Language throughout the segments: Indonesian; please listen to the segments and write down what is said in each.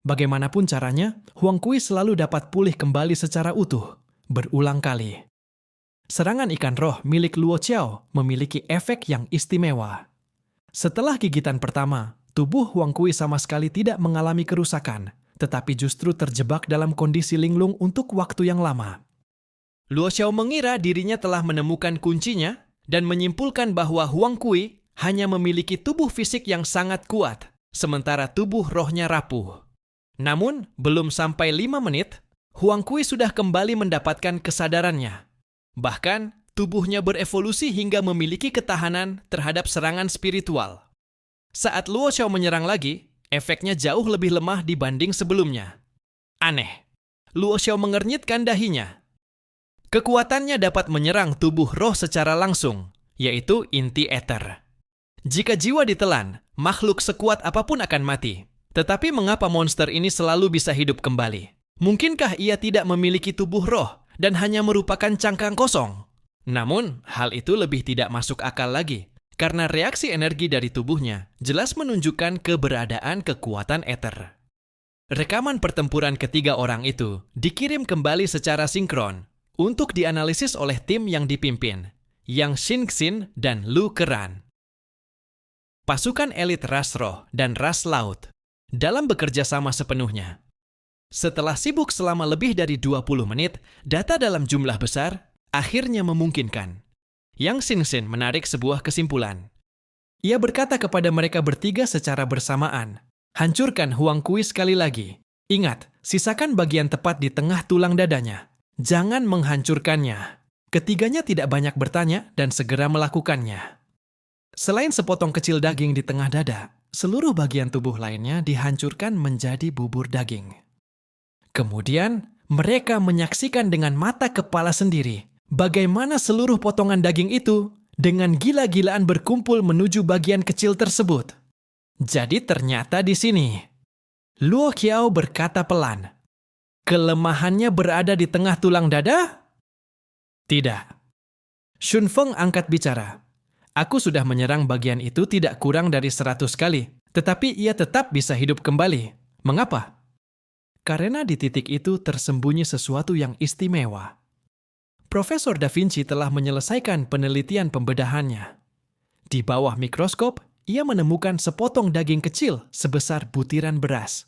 Bagaimanapun caranya, Huang Kui selalu dapat pulih kembali secara utuh, berulang kali. Serangan ikan roh milik Luo Qiao memiliki efek yang istimewa. Setelah gigitan pertama, tubuh Huang Kui sama sekali tidak mengalami kerusakan, tetapi justru terjebak dalam kondisi linglung untuk waktu yang lama. Luo Qiao mengira dirinya telah menemukan kuncinya dan menyimpulkan bahwa Huang Kui hanya memiliki tubuh fisik yang sangat kuat, sementara tubuh rohnya rapuh. Namun, belum sampai 5 menit, Huang Kui sudah kembali mendapatkan kesadarannya. Bahkan, tubuhnya berevolusi hingga memiliki ketahanan terhadap serangan spiritual. Saat Luo Qiao menyerang lagi, efeknya jauh lebih lemah dibanding sebelumnya. Aneh. Luo Qiao mengernyitkan dahinya. Kekuatannya dapat menyerang tubuh roh secara langsung, yaitu inti eter. Jika jiwa ditelan, makhluk sekuat apapun akan mati. Tetapi mengapa monster ini selalu bisa hidup kembali? Mungkinkah ia tidak memiliki tubuh roh dan hanya merupakan cangkang kosong? Namun, hal itu lebih tidak masuk akal lagi, karena reaksi energi dari tubuhnya jelas menunjukkan keberadaan kekuatan eter. Rekaman pertempuran ketiga orang itu dikirim kembali secara sinkron untuk dianalisis oleh tim yang dipimpin, Yang Xingxin dan Lu Keran. Pasukan elit ras roh dan ras laut dalam bekerja sama sepenuhnya. Setelah sibuk selama lebih dari 20 menit, data dalam jumlah besar akhirnya memungkinkan. Yang Xingxin menarik sebuah kesimpulan. Ia berkata kepada mereka bertiga secara bersamaan, "Hancurkan Huang Kui sekali lagi. Ingat, sisakan bagian tepat di tengah tulang dadanya. Jangan menghancurkannya." Ketiganya tidak banyak bertanya dan segera melakukannya. Selain sepotong kecil daging di tengah dada, seluruh bagian tubuh lainnya dihancurkan menjadi bubur daging. Kemudian, mereka menyaksikan dengan mata kepala sendiri bagaimana seluruh potongan daging itu dengan gila-gilaan berkumpul menuju bagian kecil tersebut. Jadi ternyata di sini. Luo Qiao berkata pelan, "Kelemahannya berada di tengah tulang dada?" "Tidak." Shun Feng angkat bicara. "Aku sudah menyerang bagian itu tidak kurang dari 100 kali, tetapi ia tetap bisa hidup kembali. Mengapa?" Karena di titik itu tersembunyi sesuatu yang istimewa. Profesor Da Vinci telah menyelesaikan penelitian pembedahannya. Di bawah mikroskop, ia menemukan sepotong daging kecil sebesar butiran beras.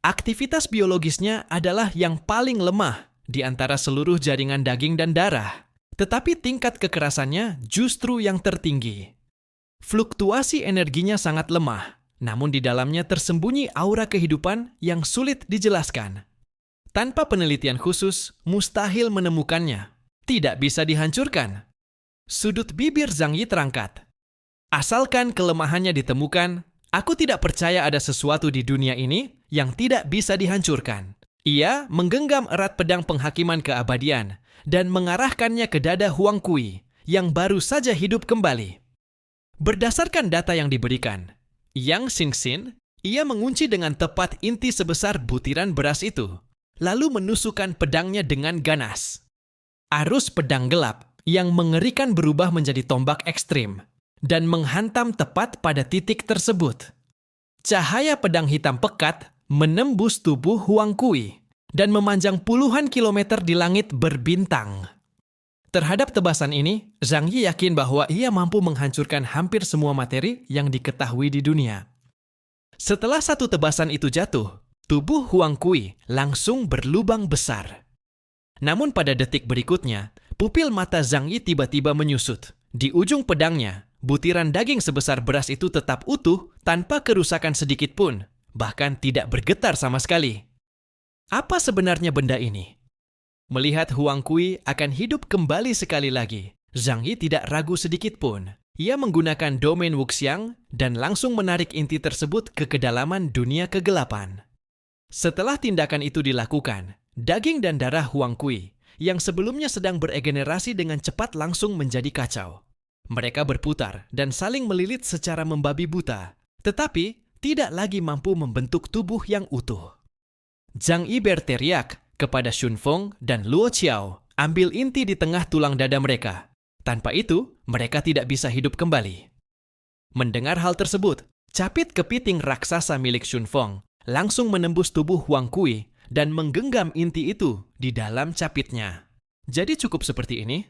Aktivitas biologisnya adalah yang paling lemah di antara seluruh jaringan daging dan darah. Tetapi tingkat kekerasannya justru yang tertinggi. Fluktuasi energinya sangat lemah, namun di dalamnya tersembunyi aura kehidupan yang sulit dijelaskan. Tanpa penelitian khusus, mustahil menemukannya. Tidak bisa dihancurkan. Sudut bibir Zhang Yi terangkat. "Asalkan kelemahannya ditemukan, aku tidak percaya ada sesuatu di dunia ini yang tidak bisa dihancurkan." Ia menggenggam erat pedang penghakiman keabadian dan mengarahkannya ke dada Huang Kui yang baru saja hidup kembali. Berdasarkan data yang diberikan, Yang Xingxin, ia mengunci dengan tepat inti sebesar butiran beras itu, lalu menusukkan pedangnya dengan ganas. Arus pedang gelap yang mengerikan berubah menjadi tombak ekstrim dan menghantam tepat pada titik tersebut. Cahaya pedang hitam pekat menembus tubuh Huang Kui dan memanjang puluhan kilometer di langit berbintang. Terhadap tebasan ini, Zhang Yi yakin bahwa ia mampu menghancurkan hampir semua materi yang diketahui di dunia. Setelah satu tebasan itu jatuh, tubuh Huang Kui langsung berlubang besar. Namun pada detik berikutnya, pupil mata Zhang Yi tiba-tiba menyusut. Di ujung pedangnya, butiran daging sebesar beras itu tetap utuh tanpa kerusakan sedikit pun, bahkan tidak bergetar sama sekali. Apa sebenarnya benda ini? Melihat Huang Kui akan hidup kembali sekali lagi, Zhang Yi tidak ragu sedikit pun. Ia menggunakan domain Wuxiang dan langsung menarik inti tersebut ke kedalaman dunia kegelapan. Setelah tindakan itu dilakukan, daging dan darah Huang Kui yang sebelumnya sedang beregenerasi dengan cepat langsung menjadi kacau. Mereka berputar dan saling melilit secara membabi buta, tetapi tidak lagi mampu membentuk tubuh yang utuh. Zhang Yi berteriak kepada Shun Feng dan Luo Qiao, ambil inti di tengah tulang dada mereka. Tanpa itu, mereka tidak bisa hidup kembali. Mendengar hal tersebut, capit kepiting raksasa milik Shun Feng langsung menembus tubuh Huang Kui dan menggenggam inti itu di dalam capitnya. Jadi cukup seperti ini.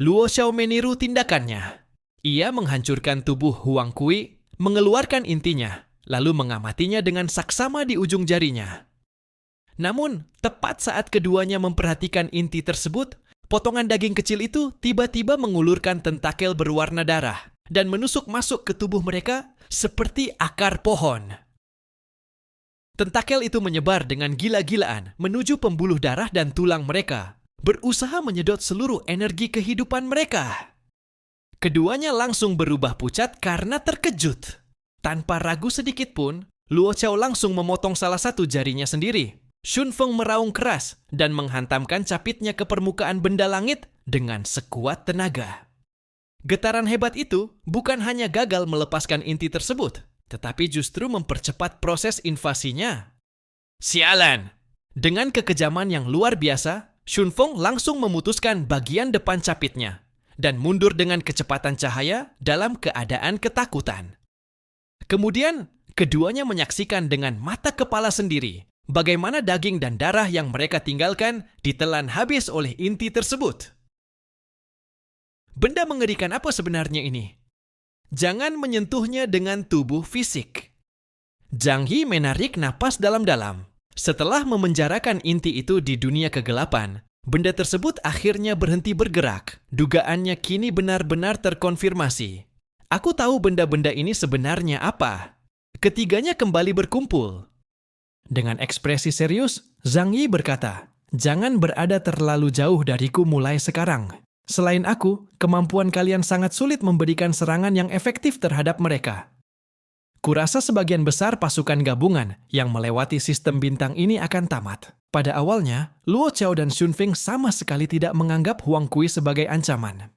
Luo Xiao meniru tindakannya. Ia menghancurkan tubuh Huang Kui, mengeluarkan intinya, lalu mengamatinya dengan saksama di ujung jarinya. Namun, tepat saat keduanya memperhatikan inti tersebut, potongan daging kecil itu tiba-tiba mengulurkan tentakel berwarna darah dan menusuk masuk ke tubuh mereka seperti akar pohon. Tentakel itu menyebar dengan gila-gilaan menuju pembuluh darah dan tulang mereka, berusaha menyedot seluruh energi kehidupan mereka. Keduanya langsung berubah pucat karena terkejut. Tanpa ragu sedikit pun, Luo Xiao langsung memotong salah satu jarinya sendiri. Shun Feng meraung keras dan menghantamkan capitnya ke permukaan benda langit dengan sekuat tenaga. Getaran hebat itu bukan hanya gagal melepaskan inti tersebut, tetapi justru mempercepat proses invasinya. Sialan! Dengan kekejaman yang luar biasa, Shun Feng langsung memutuskan bagian depan capitnya dan mundur dengan kecepatan cahaya dalam keadaan ketakutan. Kemudian, keduanya menyaksikan dengan mata kepala sendiri bagaimana daging dan darah yang mereka tinggalkan ditelan habis oleh inti tersebut. Benda mengerikan apa sebenarnya ini? Jangan menyentuhnya dengan tubuh fisik. Zhang Yi menarik napas dalam-dalam. Setelah memenjarakan inti itu di dunia kegelapan, benda tersebut akhirnya berhenti bergerak. Dugaannya kini benar-benar terkonfirmasi. Aku tahu benda-benda ini sebenarnya apa. Ketiganya kembali berkumpul. Dengan ekspresi serius, Zhang Yi berkata, "Jangan berada terlalu jauh dariku mulai sekarang. Selain aku, kemampuan kalian sangat sulit memberikan serangan yang efektif terhadap mereka. Kurasa sebagian besar pasukan gabungan yang melewati sistem bintang ini akan tamat." Pada awalnya, Luo Xiao dan Shun Feng sama sekali tidak menganggap Huang Kui sebagai ancaman.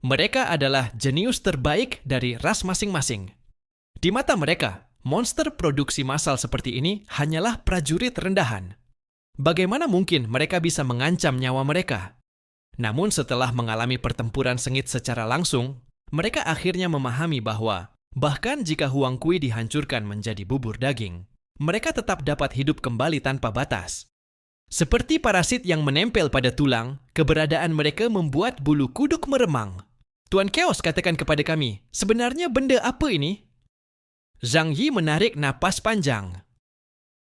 Mereka adalah jenius terbaik dari ras masing-masing. Di mata mereka, monster produksi massal seperti ini hanyalah prajurit rendahan. Bagaimana mungkin mereka bisa mengancam nyawa mereka? Namun setelah mengalami pertempuran sengit secara langsung, mereka akhirnya memahami bahwa bahkan jika Huang Kui dihancurkan menjadi bubur daging, mereka tetap dapat hidup kembali tanpa batas. Seperti parasit yang menempel pada tulang, keberadaan mereka membuat bulu kuduk meremang. Tuan Chaos katakan kepada kami, sebenarnya benda apa ini? Zhang Yi menarik napas panjang.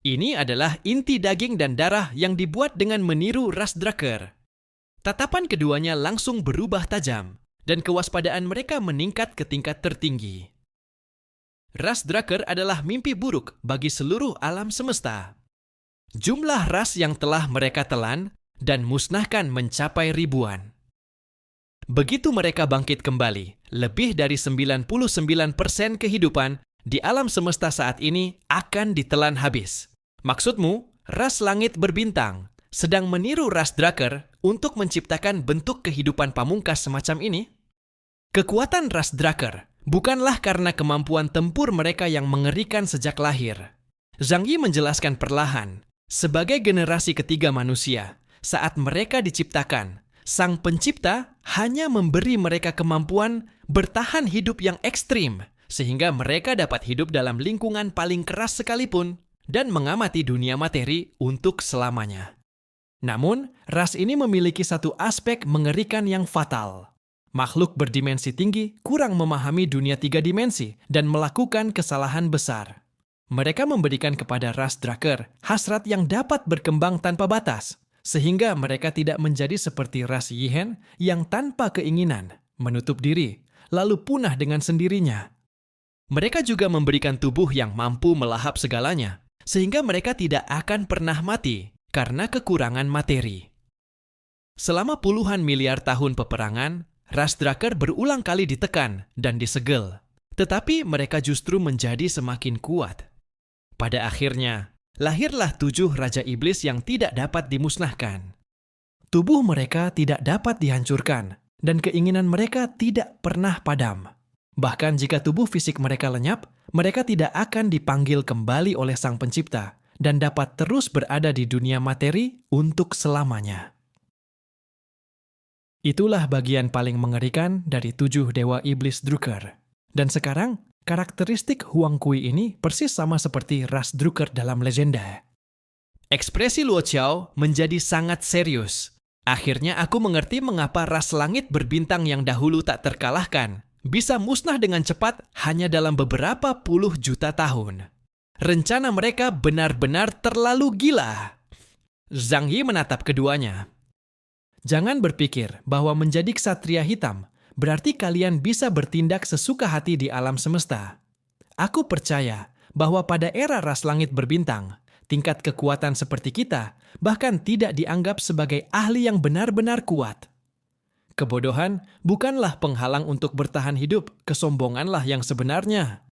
Ini adalah inti daging dan darah yang dibuat dengan meniru ras Drakkar. Tatapan keduanya langsung berubah tajam, dan kewaspadaan mereka meningkat ke tingkat tertinggi. Ras Drakkar adalah mimpi buruk bagi seluruh alam semesta. Jumlah ras yang telah mereka telan dan musnahkan mencapai ribuan. Begitu mereka bangkit kembali, lebih dari 99% kehidupan di alam semesta saat ini akan ditelan habis. Maksudmu, ras langit berbintang sedang meniru ras Drakkar untuk menciptakan bentuk kehidupan pamungkas semacam ini? Kekuatan ras Drakkar bukanlah karena kemampuan tempur mereka yang mengerikan sejak lahir. Zhang Yi menjelaskan perlahan, sebagai generasi ketiga manusia, saat mereka diciptakan, Sang Pencipta hanya memberi mereka kemampuan bertahan hidup yang ekstrim, sehingga mereka dapat hidup dalam lingkungan paling keras sekalipun dan mengamati dunia materi untuk selamanya. Namun, ras ini memiliki satu aspek mengerikan yang fatal. Makhluk berdimensi tinggi kurang memahami dunia tiga dimensi dan melakukan kesalahan besar. Mereka memberikan kepada ras Drakkar hasrat yang dapat berkembang tanpa batas, sehingga mereka tidak menjadi seperti ras Yihen yang tanpa keinginan menutup diri, lalu punah dengan sendirinya. Mereka juga memberikan tubuh yang mampu melahap segalanya, sehingga mereka tidak akan pernah mati karena kekurangan materi. Selama puluhan miliar tahun peperangan, ras Drakkar berulang kali ditekan dan disegel, tetapi mereka justru menjadi semakin kuat. Pada akhirnya, lahirlah 7 Raja Iblis yang tidak dapat dimusnahkan. Tubuh mereka tidak dapat dihancurkan, dan keinginan mereka tidak pernah padam. Bahkan jika tubuh fisik mereka lenyap, mereka tidak akan dipanggil kembali oleh Sang Pencipta dan dapat terus berada di dunia materi untuk selamanya. Itulah bagian paling mengerikan dari 7 Dewa Iblis Drukkar. Dan sekarang, Karakteristik Huang Kui ini persis sama seperti ras Drucker dalam legenda. Ekspresi Luo Qiao menjadi sangat serius. Akhirnya aku mengerti mengapa ras langit berbintang yang dahulu tak terkalahkan bisa musnah dengan cepat hanya dalam beberapa puluh juta tahun. Rencana mereka benar-benar terlalu gila. Zhang Yi menatap keduanya. Jangan berpikir bahwa menjadi ksatria hitam berarti kalian bisa bertindak sesuka hati di alam semesta. Aku percaya bahwa pada era ras langit berbintang, tingkat kekuatan seperti kita bahkan tidak dianggap sebagai ahli yang benar-benar kuat. Kebodohan bukanlah penghalang untuk bertahan hidup, kesombonganlah yang sebenarnya.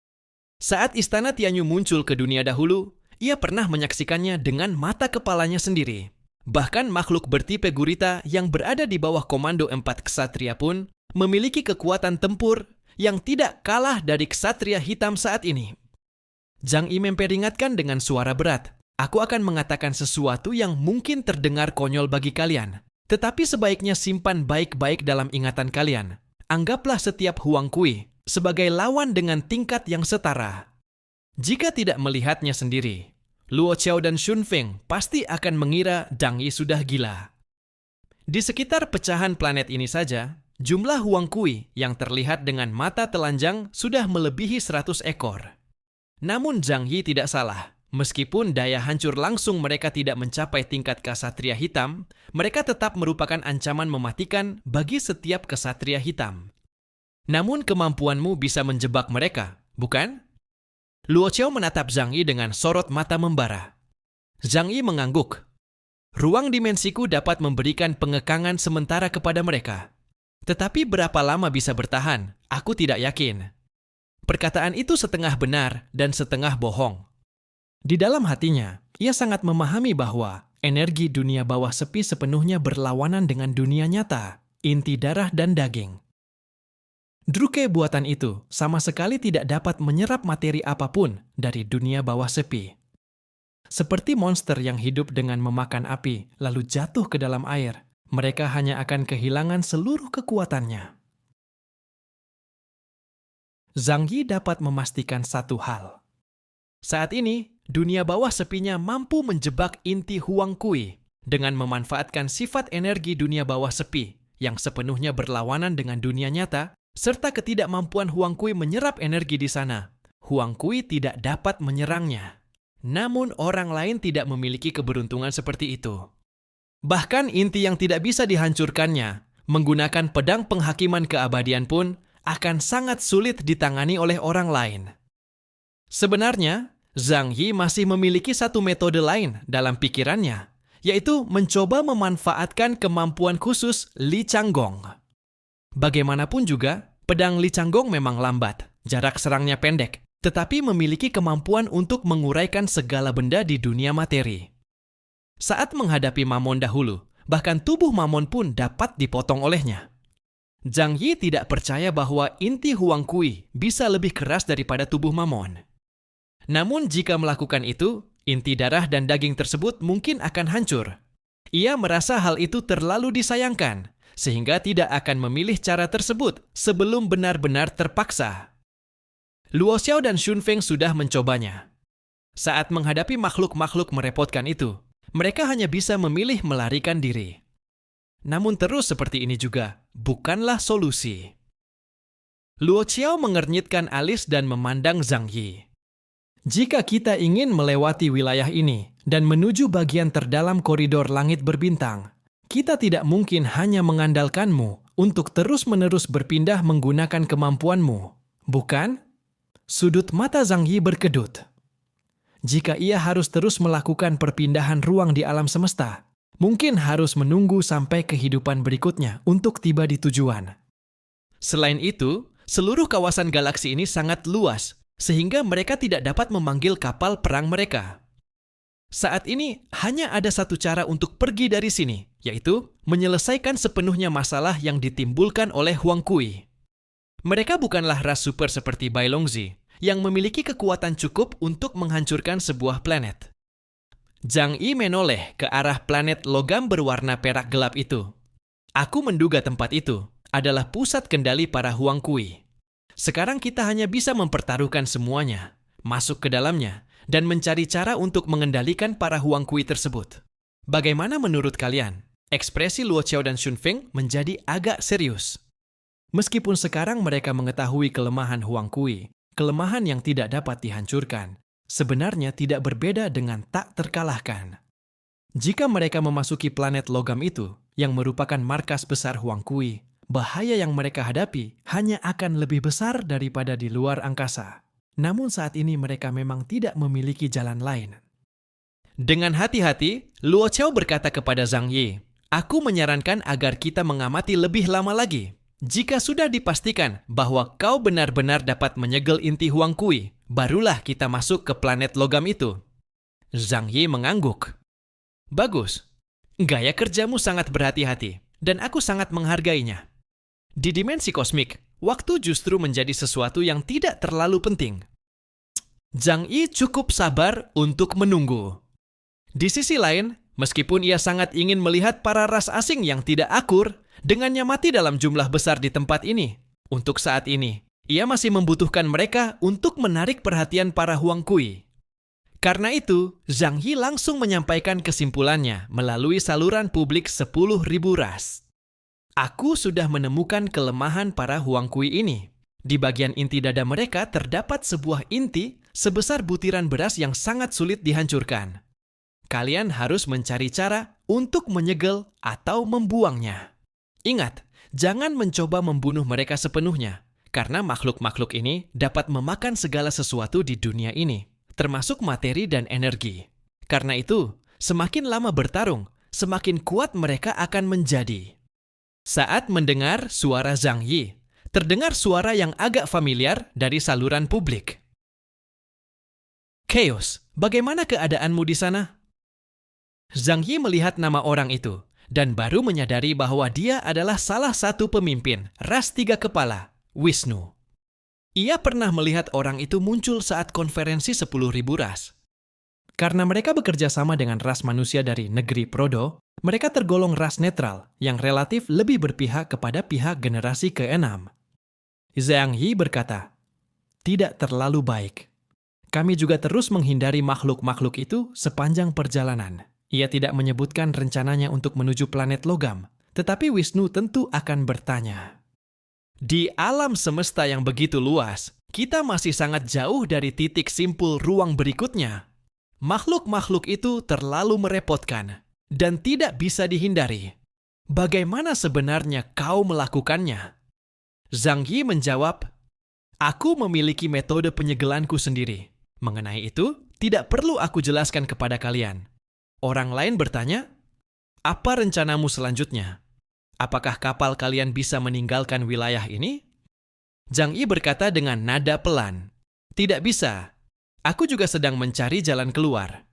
Saat istana Tianyu muncul ke dunia dahulu, ia pernah menyaksikannya dengan mata kepalanya sendiri. Bahkan makhluk bertipe gurita yang berada di bawah komando 4 ksatria pun memiliki kekuatan tempur yang tidak kalah dari ksatria hitam saat ini. Zhang Yi memperingatkan dengan suara berat, "Aku akan mengatakan sesuatu yang mungkin terdengar konyol bagi kalian, tetapi sebaiknya simpan baik-baik dalam ingatan kalian. Anggaplah setiap Huang Kui sebagai lawan dengan tingkat yang setara. Jika tidak melihatnya sendiri, Luo Qiao dan Xun Feng pasti akan mengira Zhang Yi sudah gila." Di sekitar pecahan planet ini saja, jumlah Huang Kui yang terlihat dengan mata telanjang sudah melebihi 100 ekor. Namun Zhang Yi tidak salah. Meskipun daya hancur langsung mereka tidak mencapai tingkat ksatria hitam, mereka tetap merupakan ancaman mematikan bagi setiap ksatria hitam. Namun kemampuanmu bisa menjebak mereka, bukan? Luo Qiao menatap Zhang Yi dengan sorot mata membara. Zhang Yi mengangguk. Ruang dimensiku dapat memberikan pengekangan sementara kepada mereka. Tetapi berapa lama bisa bertahan, aku tidak yakin. Perkataan itu setengah benar dan setengah bohong. Di dalam hatinya, ia sangat memahami bahwa energi dunia bawah sepi sepenuhnya berlawanan dengan dunia nyata, inti darah dan daging. Druke buatan itu sama sekali tidak dapat menyerap materi apapun dari dunia bawah sepi. Seperti monster yang hidup dengan memakan api lalu jatuh ke dalam air, mereka hanya akan kehilangan seluruh kekuatannya. Zhang Yi dapat memastikan satu hal. Saat ini, dunia bawah sepinya mampu menjebak inti Huang Kui dengan memanfaatkan sifat energi dunia bawah sepi yang sepenuhnya berlawanan dengan dunia nyata, serta ketidakmampuan Huang Kui menyerap energi di sana. Huang Kui tidak dapat menyerangnya. Namun orang lain tidak memiliki keberuntungan seperti itu. Bahkan inti yang tidak bisa dihancurkannya, menggunakan pedang penghakiman keabadian pun akan sangat sulit ditangani oleh orang lain. Sebenarnya, Zhang Yi masih memiliki satu metode lain dalam pikirannya, yaitu mencoba memanfaatkan kemampuan khusus Li Changgong. Bagaimanapun juga, pedang Li Changgong memang lambat, jarak serangnya pendek, tetapi memiliki kemampuan untuk menguraikan segala benda di dunia materi. Saat menghadapi Mamon dahulu, bahkan tubuh Mamon pun dapat dipotong olehnya. Zhang Yi tidak percaya bahwa inti Huang Kui bisa lebih keras daripada tubuh Mamon. Namun jika melakukan itu, inti darah dan daging tersebut mungkin akan hancur. Ia merasa hal itu terlalu disayangkan, sehingga tidak akan memilih cara tersebut sebelum benar-benar terpaksa. Luo Xiao dan Xun Feng sudah mencobanya. Saat menghadapi makhluk-makhluk merepotkan itu, mereka hanya bisa memilih melarikan diri. Namun terus seperti ini juga bukanlah solusi. Luo Xiao mengernyitkan alis dan memandang Zhang Yi. Jika kita ingin melewati wilayah ini dan menuju bagian terdalam koridor langit berbintang, kita tidak mungkin hanya mengandalkanmu untuk terus-menerus berpindah menggunakan kemampuanmu, bukan? Sudut mata Zhang Yi berkedut. Jika ia harus terus melakukan perpindahan ruang di alam semesta, mungkin harus menunggu sampai kehidupan berikutnya untuk tiba di tujuan. Selain itu, seluruh kawasan galaksi ini sangat luas, sehingga mereka tidak dapat memanggil kapal perang mereka. Saat ini, hanya ada satu cara untuk pergi dari sini, yaitu menyelesaikan sepenuhnya masalah yang ditimbulkan oleh Huang Kui. Mereka bukanlah ras super seperti Bai Longzi, yang memiliki kekuatan cukup untuk menghancurkan sebuah planet. Zhang Yi menoleh ke arah planet logam berwarna perak gelap itu. Aku menduga tempat itu adalah pusat kendali para Huang Kui. Sekarang kita hanya bisa mempertaruhkan semuanya, masuk ke dalamnya, dan mencari cara untuk mengendalikan para Huang Kui tersebut. Bagaimana menurut kalian? Ekspresi Luo Qiao dan Xun Feng menjadi agak serius. Meskipun sekarang mereka mengetahui kelemahan Huang Kui, kelemahan yang tidak dapat dihancurkan, sebenarnya tidak berbeda dengan tak terkalahkan. Jika mereka memasuki planet logam itu, yang merupakan markas besar Huang Kui, bahaya yang mereka hadapi hanya akan lebih besar daripada di luar angkasa. Namun saat ini mereka memang tidak memiliki jalan lain. Dengan hati-hati, Luo Qiao berkata kepada Zhang Yi, "Aku menyarankan agar kita mengamati lebih lama lagi. Jika sudah dipastikan bahwa kau benar-benar dapat menyegel inti Huang Kui, barulah kita masuk ke planet logam itu." Zhang Yi mengangguk. "Bagus. Gaya kerjamu sangat berhati-hati, dan aku sangat menghargainya. Di dimensi kosmik, waktu justru menjadi sesuatu yang tidak terlalu penting." Zhang Yi cukup sabar untuk menunggu. Di sisi lain, meskipun ia sangat ingin melihat para ras asing yang tidak akur, dengannya mati dalam jumlah besar di tempat ini, untuk saat ini, ia masih membutuhkan mereka untuk menarik perhatian para Huang Kui. Karena itu, Zhang Yi langsung menyampaikan kesimpulannya melalui saluran publik 10.000 ras. "Aku sudah menemukan kelemahan para Huang Kui ini. Di bagian inti dada mereka terdapat sebuah inti sebesar butiran beras yang sangat sulit dihancurkan. Kalian harus mencari cara untuk menyegel atau membuangnya. Ingat, jangan mencoba membunuh mereka sepenuhnya, karena makhluk-makhluk ini dapat memakan segala sesuatu di dunia ini, termasuk materi dan energi. Karena itu, semakin lama bertarung, semakin kuat mereka akan menjadi." Saat mendengar suara Zhang Yi, terdengar suara yang agak familiar dari saluran publik. "Chaos, bagaimana keadaanmu di sana?" Zhang Yi melihat nama orang itu, dan baru menyadari bahwa dia adalah salah satu pemimpin ras 3 kepala, Wisnu. Ia pernah melihat orang itu muncul saat konferensi 10.000 ras. Karena mereka bekerja sama dengan ras manusia dari negeri Prodo, mereka tergolong ras netral yang relatif lebih berpihak kepada pihak generasi ke-6. Zhang Yi berkata, "Tidak terlalu baik. Kami juga terus menghindari makhluk-makhluk itu sepanjang perjalanan." Ia tidak menyebutkan rencananya untuk menuju planet logam, tetapi Wisnu tentu akan bertanya. Di alam semesta yang begitu luas, kita masih sangat jauh dari titik simpul ruang berikutnya. Makhluk-makhluk itu terlalu merepotkan dan tidak bisa dihindari. Bagaimana sebenarnya kau melakukannya? Zhang Yi menjawab, "Aku memiliki metode penyegelanku sendiri. Mengenai itu, tidak perlu aku jelaskan kepada kalian." Orang lain bertanya, "Apa rencanamu selanjutnya? Apakah kapal kalian bisa meninggalkan wilayah ini?" Zhang Yi berkata dengan nada pelan, "Tidak bisa. Aku juga sedang mencari jalan keluar.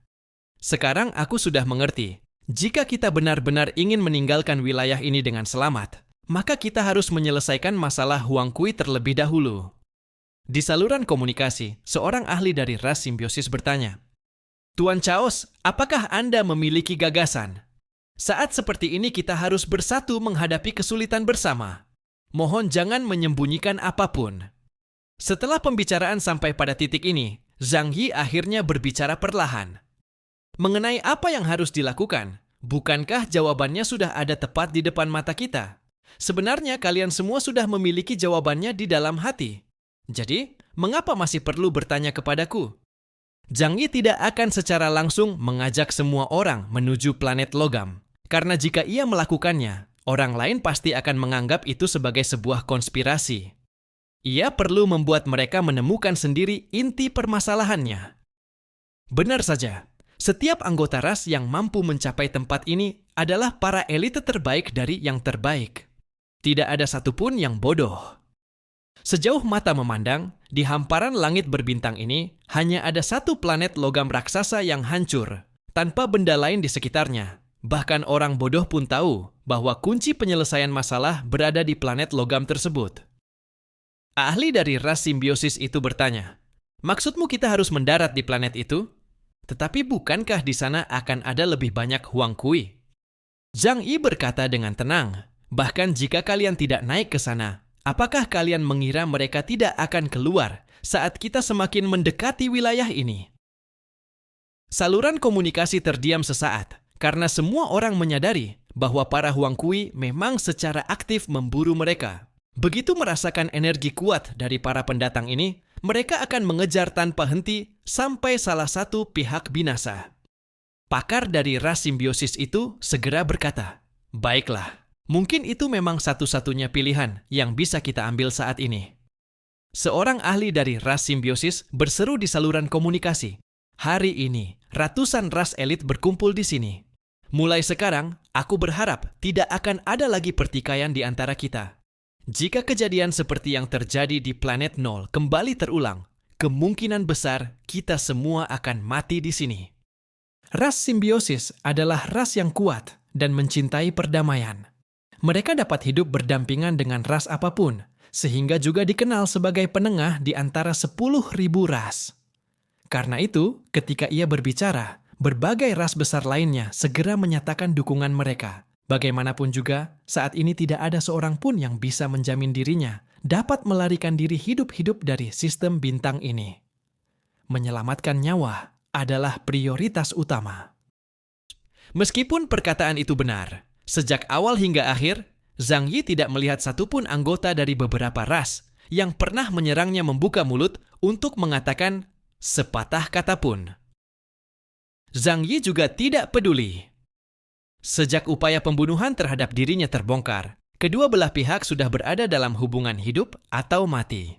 Sekarang aku sudah mengerti, jika kita benar-benar ingin meninggalkan wilayah ini dengan selamat, maka kita harus menyelesaikan masalah Huang Kui terlebih dahulu." Di saluran komunikasi, seorang ahli dari ras simbiosis bertanya, "Tuan Chaos, apakah Anda memiliki gagasan? Saat seperti ini kita harus bersatu menghadapi kesulitan bersama. Mohon jangan menyembunyikan apapun." Setelah pembicaraan sampai pada titik ini, Zhang Yi akhirnya berbicara perlahan. "Mengenai apa yang harus dilakukan, bukankah jawabannya sudah ada tepat di depan mata kita? Sebenarnya kalian semua sudah memiliki jawabannya di dalam hati. Jadi, mengapa masih perlu bertanya kepadaku?" Zhang Yi tidak akan secara langsung mengajak semua orang menuju planet logam, karena jika ia melakukannya, orang lain pasti akan menganggap itu sebagai sebuah konspirasi. Ia perlu membuat mereka menemukan sendiri inti permasalahannya. Benar saja, setiap anggota ras yang mampu mencapai tempat ini adalah para elite terbaik dari yang terbaik. Tidak ada satupun yang bodoh. Sejauh mata memandang, di hamparan langit berbintang ini hanya ada satu planet logam raksasa yang hancur, tanpa benda lain di sekitarnya. Bahkan orang bodoh pun tahu bahwa kunci penyelesaian masalah berada di planet logam tersebut. Ahli dari ras simbiosis itu bertanya, "Maksudmu kita harus mendarat di planet itu? Tetapi bukankah di sana akan ada lebih banyak Huang Kui?" Zhang Yi berkata dengan tenang, "Bahkan jika kalian tidak naik ke sana, Apakah kalian mengira mereka tidak akan keluar saat kita semakin mendekati wilayah ini? Saluran komunikasi terdiam sesaat karena semua orang menyadari bahwa para Huang Kui memang secara aktif memburu mereka. Begitu merasakan energi kuat dari para pendatang ini, mereka akan mengejar tanpa henti sampai salah satu pihak binasa. Pakar dari ras simbiosis itu segera berkata, "Baiklah, mungkin itu memang satu-satunya pilihan yang bisa kita ambil saat ini." Seorang ahli dari ras simbiosis berseru di saluran komunikasi, "Hari ini, ratusan ras elit berkumpul di sini. Mulai sekarang, aku berharap tidak akan ada lagi pertikaian di antara kita. Jika kejadian seperti yang terjadi di planet Nol kembali terulang, kemungkinan besar kita semua akan mati di sini." Ras simbiosis adalah ras yang kuat dan mencintai perdamaian. Mereka dapat hidup berdampingan dengan ras apapun, sehingga juga dikenal sebagai penengah di antara 10.000 ras. Karena itu, ketika ia berbicara, berbagai ras besar lainnya segera menyatakan dukungan mereka. Bagaimanapun juga, saat ini tidak ada seorang pun yang bisa menjamin dirinya dapat melarikan diri hidup-hidup dari sistem bintang ini. Menyelamatkan nyawa adalah prioritas utama. Meskipun perkataan itu benar, sejak awal hingga akhir, Zhang Yi tidak melihat satupun anggota dari beberapa ras yang pernah menyerangnya membuka mulut untuk mengatakan sepatah kata pun. Zhang Yi juga tidak peduli. Sejak upaya pembunuhan terhadap dirinya terbongkar, kedua belah pihak sudah berada dalam hubungan hidup atau mati.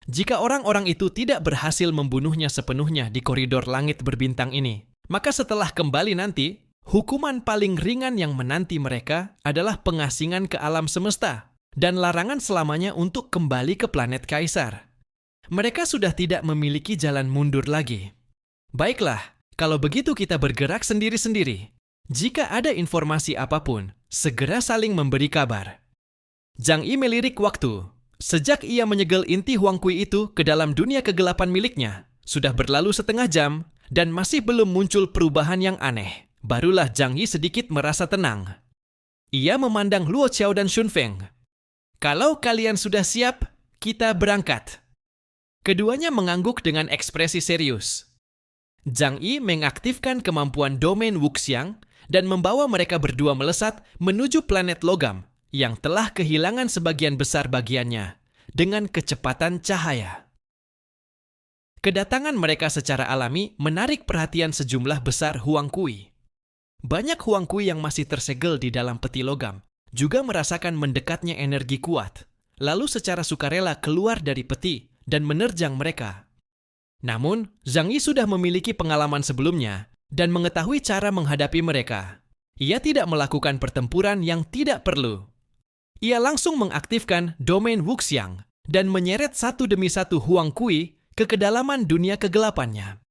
Jika orang-orang itu tidak berhasil membunuhnya sepenuhnya di koridor langit berbintang ini, maka setelah kembali nanti, hukuman paling ringan yang menanti mereka adalah pengasingan ke alam semesta dan larangan selamanya untuk kembali ke planet Kaisar. Mereka sudah tidak memiliki jalan mundur lagi. Baiklah, kalau begitu kita bergerak sendiri-sendiri. Jika ada informasi apapun, segera saling memberi kabar. Zhang Yi melirik waktu. Sejak ia menyegel inti Huang Kui itu ke dalam dunia kegelapan miliknya, sudah berlalu setengah jam dan masih belum muncul perubahan yang aneh. Barulah Zhang Yi sedikit merasa tenang. Ia memandang Luo Qiao dan Xun Feng. "Kalau kalian sudah siap, kita berangkat." Keduanya mengangguk dengan ekspresi serius. Zhang Yi mengaktifkan kemampuan domain Wuxiang dan membawa mereka berdua melesat menuju planet logam yang telah kehilangan sebagian besar bagiannya dengan kecepatan cahaya. Kedatangan mereka secara alami menarik perhatian sejumlah besar Huang Kui. Banyak Huang Kui yang masih tersegel di dalam peti logam juga merasakan mendekatnya energi kuat, lalu secara sukarela keluar dari peti dan menerjang mereka. Namun, Zhang Yi sudah memiliki pengalaman sebelumnya dan mengetahui cara menghadapi mereka. Ia tidak melakukan pertempuran yang tidak perlu. Ia langsung mengaktifkan domain Wuxiang dan menyeret satu demi satu Huang Kui ke kedalaman dunia kegelapannya.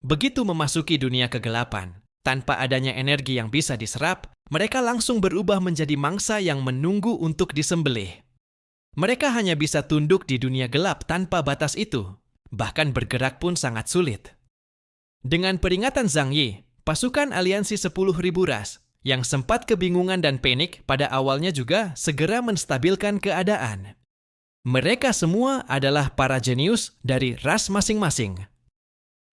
Begitu memasuki dunia kegelapan, tanpa adanya energi yang bisa diserap, mereka langsung berubah menjadi mangsa yang menunggu untuk disembelih. Mereka hanya bisa tunduk di dunia gelap tanpa batas itu. Bahkan bergerak pun sangat sulit. Dengan peringatan Zhang Yi, pasukan aliansi 10.000 ras yang sempat kebingungan dan panik pada awalnya juga segera menstabilkan keadaan. Mereka semua adalah para jenius dari ras masing-masing.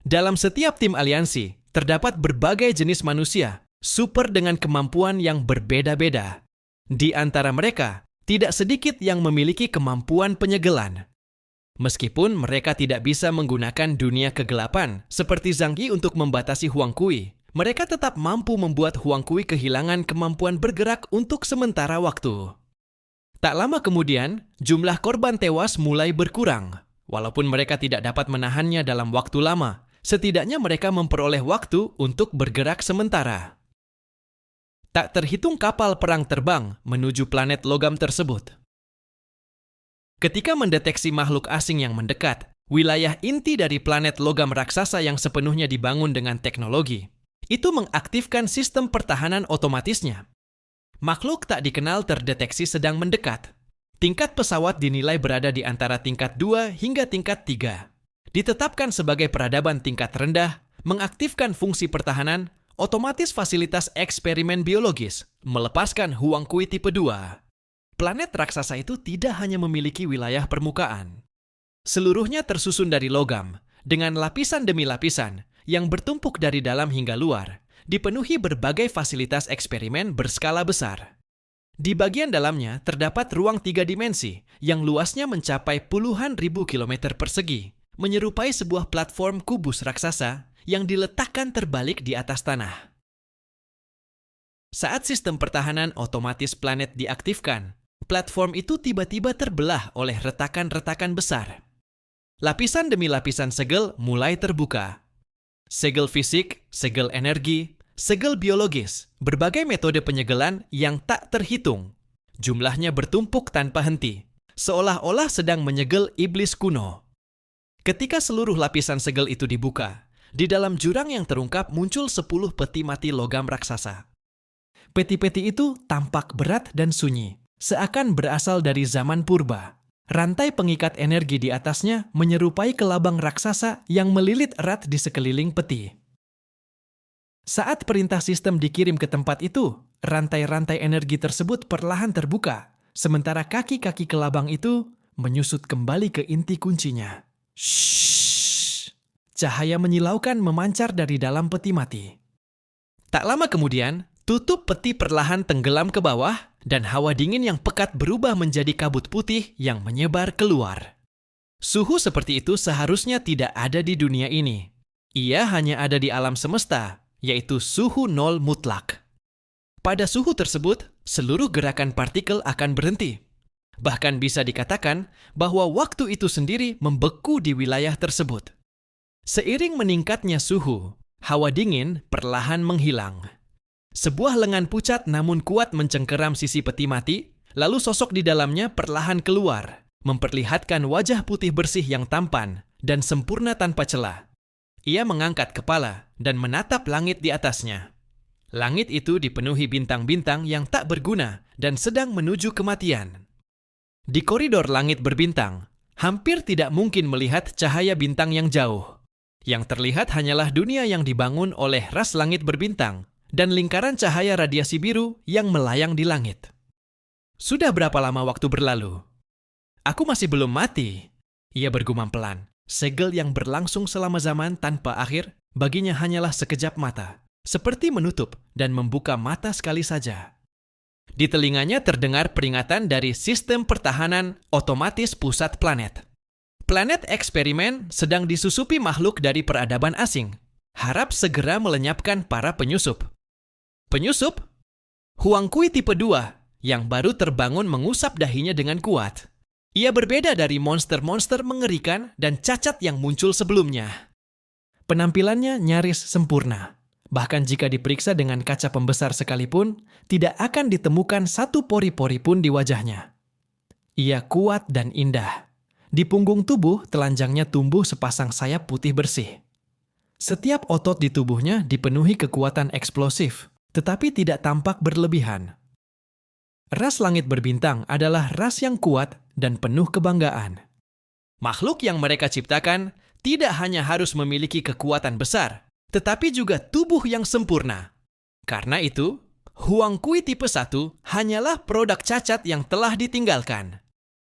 Dalam setiap tim aliansi, terdapat berbagai jenis manusia, super dengan kemampuan yang berbeda-beda. Di antara mereka, tidak sedikit yang memiliki kemampuan penyegelan. Meskipun mereka tidak bisa menggunakan dunia kegelapan seperti Zhang Yi untuk membatasi Huang Kui, mereka tetap mampu membuat Huang Kui kehilangan kemampuan bergerak untuk sementara waktu. Tak lama kemudian, jumlah korban tewas mulai berkurang. Walaupun mereka tidak dapat menahannya dalam waktu lama, setidaknya mereka memperoleh waktu untuk bergerak sementara. Tak terhitung kapal perang terbang menuju planet logam tersebut. Ketika mendeteksi makhluk asing yang mendekat, wilayah inti dari planet logam raksasa yang sepenuhnya dibangun dengan teknologi, itu mengaktifkan sistem pertahanan otomatisnya. Makhluk tak dikenal terdeteksi sedang mendekat. Tingkat pesawat dinilai berada di antara tingkat 2 hingga tingkat 3. Ditetapkan sebagai peradaban tingkat rendah, mengaktifkan fungsi pertahanan, otomatis fasilitas eksperimen biologis, melepaskan Huang Kui tipe 2. Planet raksasa itu tidak hanya memiliki wilayah permukaan. Seluruhnya tersusun dari logam, dengan lapisan demi lapisan yang bertumpuk dari dalam hingga luar, dipenuhi berbagai fasilitas eksperimen berskala besar. Di bagian dalamnya terdapat ruang 3 dimensi yang luasnya mencapai puluhan ribu kilometer persegi, menyerupai sebuah platform kubus raksasa yang diletakkan terbalik di atas tanah. Saat sistem pertahanan otomatis planet diaktifkan, platform itu tiba-tiba terbelah oleh retakan-retakan besar. Lapisan demi lapisan segel mulai terbuka. Segel fisik, segel energi, segel biologis, berbagai metode penyegelan yang tak terhitung. Jumlahnya bertumpuk tanpa henti, seolah-olah sedang menyegel iblis kuno. Ketika seluruh lapisan segel itu dibuka, di dalam jurang yang terungkap muncul 10 peti mati logam raksasa. Peti-peti itu tampak berat dan sunyi, seakan berasal dari zaman purba. Rantai pengikat energi di atasnya menyerupai kelabang raksasa yang melilit erat di sekeliling peti. Saat perintah sistem dikirim ke tempat itu, rantai-rantai energi tersebut perlahan terbuka, sementara kaki-kaki kelabang itu menyusut kembali ke inti kuncinya. Shhh. Cahaya menyilaukan memancar dari dalam peti mati. Tak lama kemudian, tutup peti perlahan tenggelam ke bawah, dan hawa dingin yang pekat berubah menjadi kabut putih yang menyebar keluar. Suhu seperti itu seharusnya tidak ada di dunia ini. Ia hanya ada di alam semesta, yaitu suhu nol mutlak. Pada suhu tersebut, seluruh gerakan partikel akan berhenti. Bahkan bisa dikatakan bahwa waktu itu sendiri membeku di wilayah tersebut. Seiring meningkatnya suhu, hawa dingin perlahan menghilang. Sebuah lengan pucat namun kuat mencengkeram sisi peti mati, lalu sosok di dalamnya perlahan keluar, memperlihatkan wajah putih bersih yang tampan dan sempurna tanpa celah. Ia mengangkat kepala dan menatap langit di atasnya. Langit itu dipenuhi bintang-bintang yang tak berguna dan sedang menuju kematian. Di koridor langit berbintang, hampir tidak mungkin melihat cahaya bintang yang jauh. Yang terlihat hanyalah dunia yang dibangun oleh ras langit berbintang, dan lingkaran cahaya radiasi biru yang melayang di langit. Sudah berapa lama waktu berlalu? Aku masih belum mati, ia bergumam pelan. Segel yang berlangsung selama zaman tanpa akhir, baginya hanyalah sekejap mata, seperti menutup dan membuka mata sekali saja. Di telinganya terdengar peringatan dari sistem pertahanan otomatis pusat planet. Planet eksperimen sedang disusupi makhluk dari peradaban asing. Harap segera melenyapkan para penyusup. Penyusup? Huang Kui tipe 2 yang baru terbangun mengusap dahinya dengan kuat. Ia berbeda dari monster-monster mengerikan dan cacat yang muncul sebelumnya. Penampilannya nyaris sempurna. Bahkan jika diperiksa dengan kaca pembesar sekalipun, tidak akan ditemukan satu pori-pori pun di wajahnya. Ia kuat dan indah. Di punggung tubuh, telanjangnya tumbuh sepasang sayap putih bersih. Setiap otot di tubuhnya dipenuhi kekuatan eksplosif, tetapi tidak tampak berlebihan. Ras langit berbintang adalah ras yang kuat dan penuh kebanggaan. Makhluk yang mereka ciptakan tidak hanya harus memiliki kekuatan besar, tetapi juga tubuh yang sempurna. Karena itu, Huang Kui tipe 1 hanyalah produk cacat yang telah ditinggalkan.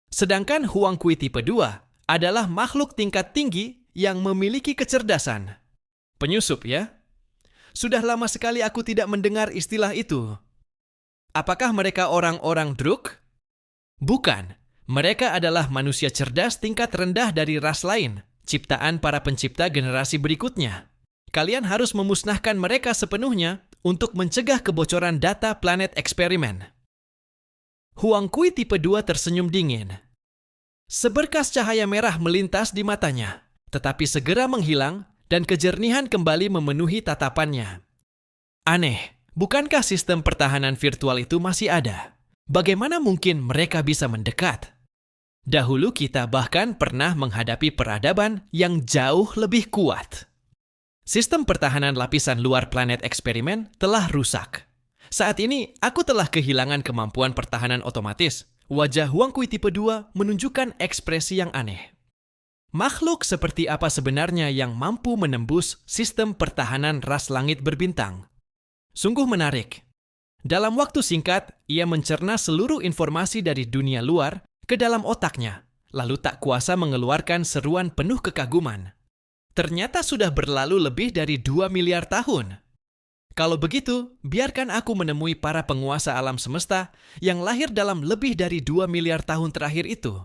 Sedangkan Huang Kui tipe 2 adalah makhluk tingkat tinggi yang memiliki kecerdasan. Penyusup ya? Sudah lama sekali aku tidak mendengar istilah itu. Apakah mereka orang-orang Druk? Bukan. Mereka adalah manusia cerdas tingkat rendah dari ras lain, ciptaan para pencipta generasi berikutnya. Kalian harus memusnahkan mereka sepenuhnya untuk mencegah kebocoran data planet eksperimen. Huang Kui tipe 2 tersenyum dingin. Seberkas cahaya merah melintas di matanya, tetapi segera menghilang dan kejernihan kembali memenuhi tatapannya. Aneh, bukankah sistem pertahanan virtual itu masih ada? Bagaimana mungkin mereka bisa mendekat? Dahulu kita bahkan pernah menghadapi peradaban yang jauh lebih kuat. Sistem pertahanan lapisan luar planet eksperimen telah rusak. Saat ini, aku telah kehilangan kemampuan pertahanan otomatis. Wajah Huang Kui tipe 2 menunjukkan ekspresi yang aneh. Makhluk seperti apa sebenarnya yang mampu menembus sistem pertahanan ras langit berbintang? Sungguh menarik. Dalam waktu singkat, ia mencerna seluruh informasi dari dunia luar ke dalam otaknya, lalu tak kuasa mengeluarkan seruan penuh kekaguman. Ternyata sudah berlalu lebih dari 2 miliar tahun. Kalau begitu, biarkan aku menemui para penguasa alam semesta yang lahir dalam lebih dari 2 miliar tahun terakhir itu.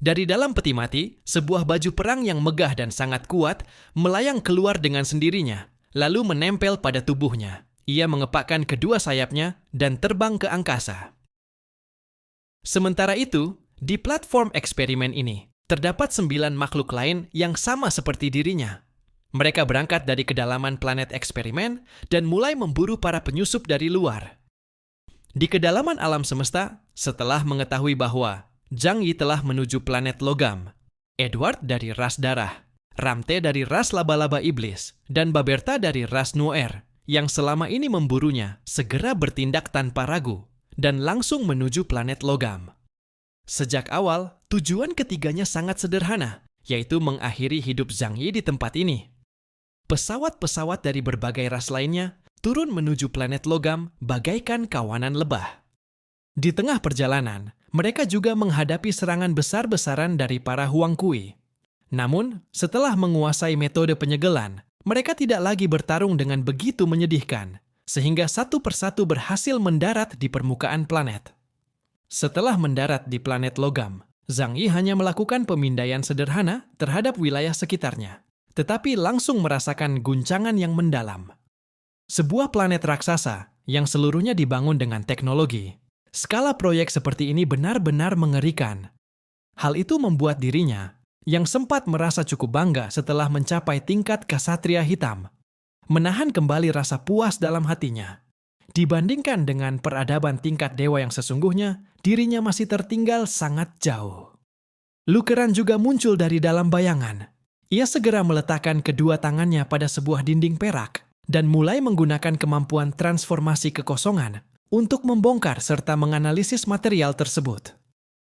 Dari dalam peti mati, sebuah baju perang yang megah dan sangat kuat melayang keluar dengan sendirinya, lalu menempel pada tubuhnya. Ia mengepakkan kedua sayapnya dan terbang ke angkasa. Sementara itu, di platform eksperimen ini, terdapat 9 makhluk lain yang sama seperti dirinya. Mereka berangkat dari kedalaman planet eksperimen dan mulai memburu para penyusup dari luar. Di kedalaman alam semesta, setelah mengetahui bahwa Zhang Yi telah menuju planet logam, Edward dari ras darah, Ramte dari ras laba-laba iblis, dan Baberta dari ras Nuer, yang selama ini memburunya, segera bertindak tanpa ragu dan langsung menuju planet logam. Sejak awal, tujuan ketiganya sangat sederhana, yaitu mengakhiri hidup Zhang Yi di tempat ini. Pesawat-pesawat dari berbagai ras lainnya turun menuju planet logam bagaikan kawanan lebah. Di tengah perjalanan, mereka juga menghadapi serangan besar-besaran dari para Huang Kui. Namun, setelah menguasai metode penyegelan, mereka tidak lagi bertarung dengan begitu menyedihkan, sehingga satu persatu berhasil mendarat di permukaan planet. Setelah mendarat di planet logam, Zhang Yi hanya melakukan pemindaian sederhana terhadap wilayah sekitarnya, tetapi langsung merasakan guncangan yang mendalam. Sebuah planet raksasa yang seluruhnya dibangun dengan teknologi. Skala proyek seperti ini benar-benar mengerikan. Hal itu membuat dirinya, yang sempat merasa cukup bangga setelah mencapai tingkat ksatria hitam, menahan kembali rasa puas dalam hatinya. Dibandingkan dengan peradaban tingkat dewa yang sesungguhnya, dirinya masih tertinggal sangat jauh. Lukeran juga muncul dari dalam bayangan. Ia segera meletakkan kedua tangannya pada sebuah dinding perak dan mulai menggunakan kemampuan transformasi kekosongan untuk membongkar serta menganalisis material tersebut.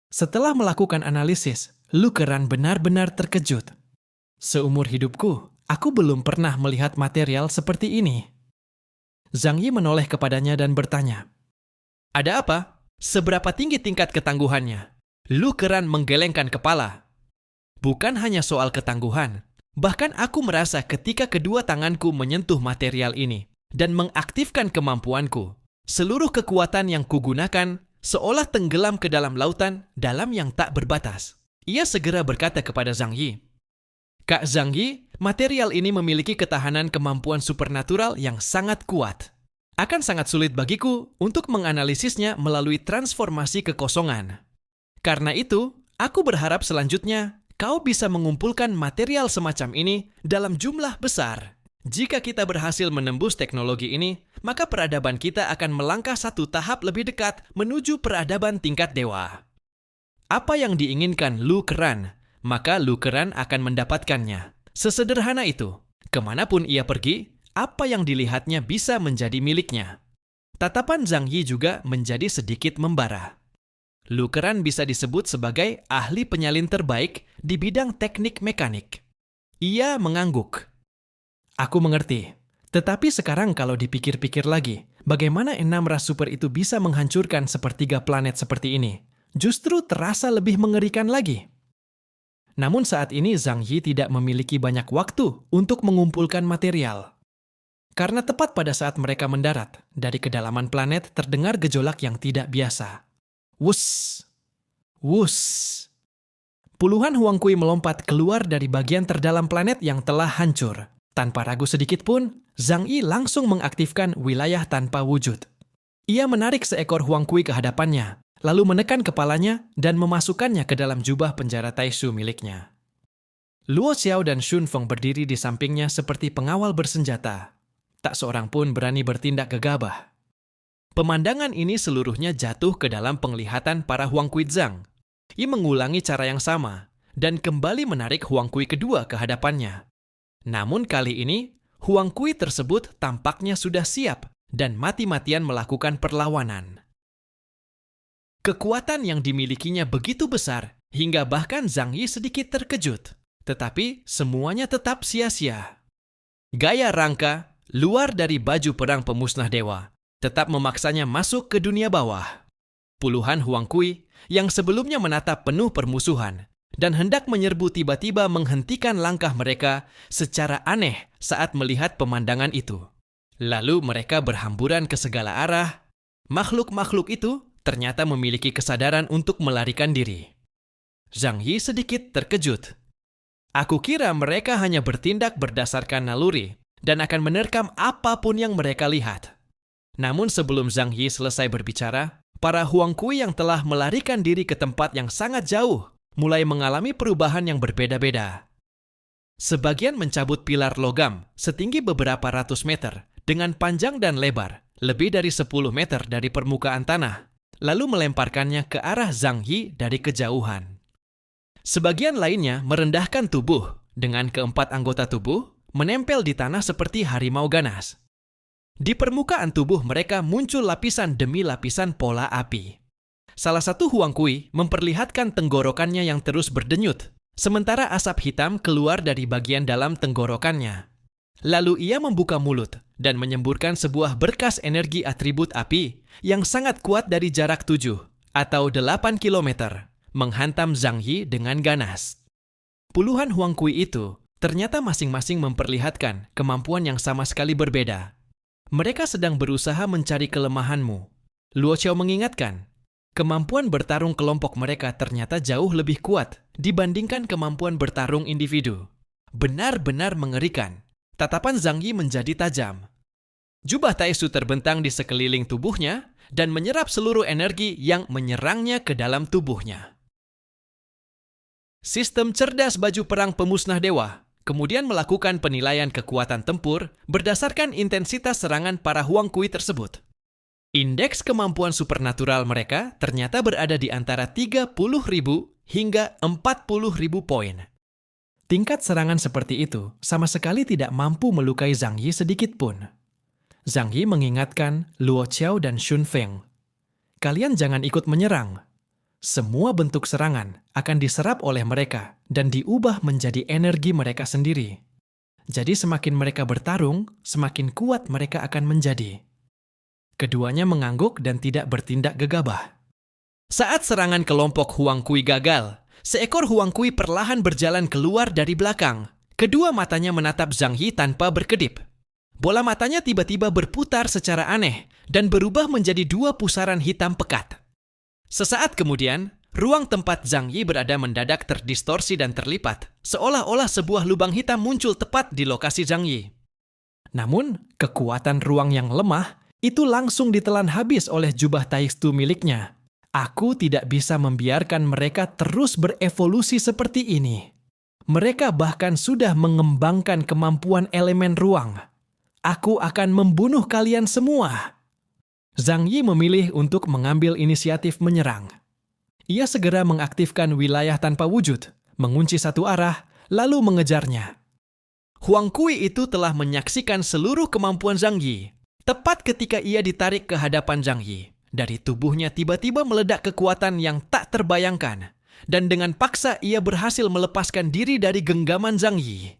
Setelah melakukan analisis, Lukeran benar-benar terkejut. Seumur hidupku, aku belum pernah melihat material seperti ini. Zhang Yi menoleh kepadanya dan bertanya, "Ada apa? Seberapa tinggi tingkat ketangguhannya?" Lukeran menggelengkan kepala. Bukan hanya soal ketangguhan, bahkan aku merasa ketika kedua tanganku menyentuh material ini dan mengaktifkan kemampuanku, seluruh kekuatan yang kugunakan seolah tenggelam ke dalam lautan dalam yang tak berbatas. Ia segera berkata kepada Zhang Yi, "Kak Zhang Yi, material ini memiliki ketahanan kemampuan supernatural yang sangat kuat. Akan sangat sulit bagiku untuk menganalisisnya melalui transformasi kekosongan. Karena itu, aku berharap selanjutnya kau bisa mengumpulkan material semacam ini dalam jumlah besar. Jika kita berhasil menembus teknologi ini, maka peradaban kita akan melangkah satu tahap lebih dekat menuju peradaban tingkat dewa. Apa yang diinginkan Lukeran, maka Lukeran akan mendapatkannya. Sesederhana itu, kemanapun ia pergi, apa yang dilihatnya bisa menjadi miliknya." Tatapan Zhang Yi juga menjadi sedikit membara. Lukeran bisa disebut sebagai ahli penyalin terbaik di bidang teknik mekanik. Ia mengangguk. "Aku mengerti. Tetapi sekarang kalau dipikir-pikir lagi, bagaimana 6 ras super itu bisa menghancurkan sepertiga planet seperti ini? Justru terasa lebih mengerikan lagi." Namun saat ini Zhang Yi tidak memiliki banyak waktu untuk mengumpulkan material. Karena tepat pada saat mereka mendarat, dari kedalaman planet terdengar gejolak yang tidak biasa. Wus! Wus! Puluhan Huang Kui melompat keluar dari bagian terdalam planet yang telah hancur. Tanpa ragu sedikit pun, Zhang Yi langsung mengaktifkan wilayah tanpa wujud. Ia menarik seekor Huang Kui ke hadapannya, lalu menekan kepalanya dan memasukkannya ke dalam jubah penjara Taishu miliknya. Luo Xiao dan Shun Feng berdiri di sampingnya seperti pengawal bersenjata. Tak seorang pun berani bertindak gegabah. Pemandangan ini seluruhnya jatuh ke dalam penglihatan para Huang Kui Zhang. Ia mengulangi cara yang sama dan kembali menarik Huang Kui kedua ke hadapannya. Namun kali ini, Huang Kui tersebut tampaknya sudah siap dan mati-matian melakukan perlawanan. Kekuatan yang dimilikinya begitu besar hingga bahkan Zhang Yi sedikit terkejut. Tetapi semuanya tetap sia-sia. Gaya rangka luar dari baju perang pemusnah dewa tetap memaksanya masuk ke dunia bawah. Puluhan Huang Kui yang sebelumnya menatap penuh permusuhan dan hendak menyerbu tiba-tiba menghentikan langkah mereka secara aneh saat melihat pemandangan itu. Lalu mereka berhamburan ke segala arah. Makhluk-makhluk itu ternyata memiliki kesadaran untuk melarikan diri. Zhang Yi sedikit terkejut. Aku kira mereka hanya bertindak berdasarkan naluri dan akan menerkam apapun yang mereka lihat. Namun sebelum Zhang Yi selesai berbicara, para Huang Kui yang telah melarikan diri ke tempat yang sangat jauh mulai mengalami perubahan yang berbeda-beda. Sebagian mencabut pilar logam setinggi beberapa ratus meter dengan panjang dan lebar lebih dari 10 meter dari permukaan tanah, lalu melemparkannya ke arah Zhang Yi dari kejauhan. Sebagian lainnya merendahkan tubuh dengan keempat anggota tubuh menempel di tanah seperti harimau ganas. Di permukaan tubuh mereka muncul lapisan demi lapisan pola api. Salah satu Huang Kui memperlihatkan tenggorokannya yang terus berdenyut, sementara asap hitam keluar dari bagian dalam tenggorokannya. Lalu ia membuka mulut dan menyemburkan sebuah berkas energi atribut api yang sangat kuat dari jarak 7 atau 8 kilometer, menghantam Zhang Yi dengan ganas. Puluhan Huang Kui itu ternyata masing-masing memperlihatkan kemampuan yang sama sekali berbeda. Mereka sedang berusaha mencari kelemahanmu. Luo Xiao mengingatkan, kemampuan bertarung kelompok mereka ternyata jauh lebih kuat dibandingkan kemampuan bertarung individu. Benar-benar mengerikan. Tatapan Zhang Yi menjadi tajam. Jubah Taisu terbentang di sekeliling tubuhnya dan menyerap seluruh energi yang menyerangnya ke dalam tubuhnya. Sistem cerdas baju perang pemusnah dewa kemudian melakukan penilaian kekuatan tempur berdasarkan intensitas serangan para Huang Kui tersebut. Indeks kemampuan supernatural mereka ternyata berada di antara 30.000 hingga 40.000 poin. Tingkat serangan seperti itu sama sekali tidak mampu melukai Zhang Yi sedikit pun. Zhang Yi mengingatkan Luo Xiao dan Xun Feng. Kalian jangan ikut menyerang. Semua bentuk serangan akan diserap oleh mereka dan diubah menjadi energi mereka sendiri. Jadi semakin mereka bertarung, semakin kuat mereka akan menjadi. Keduanya mengangguk dan tidak bertindak gegabah. Saat serangan kelompok Huang Kui gagal, seekor Huang Kui perlahan berjalan keluar dari belakang. Kedua matanya menatap Zhang Yi tanpa berkedip. Bola matanya tiba-tiba berputar secara aneh dan berubah menjadi 2 pusaran hitam pekat. Sesaat kemudian, ruang tempat Zhang Yi berada mendadak terdistorsi dan terlipat, seolah-olah sebuah lubang hitam muncul tepat di lokasi Zhang Yi. Namun, kekuatan ruang yang lemah itu langsung ditelan habis oleh jubah Taistu miliknya. Aku tidak bisa membiarkan mereka terus berevolusi seperti ini. Mereka bahkan sudah mengembangkan kemampuan elemen ruang. Aku akan membunuh kalian semua. Zhang Yi memilih untuk mengambil inisiatif menyerang. Ia segera mengaktifkan wilayah tanpa wujud, mengunci satu arah, lalu mengejarnya. Huang Kui itu telah menyaksikan seluruh kemampuan Zhang Yi. Tepat ketika ia ditarik ke hadapan Zhang Yi, dari tubuhnya tiba-tiba meledak kekuatan yang tak terbayangkan, dan dengan paksa ia berhasil melepaskan diri dari genggaman Zhang Yi.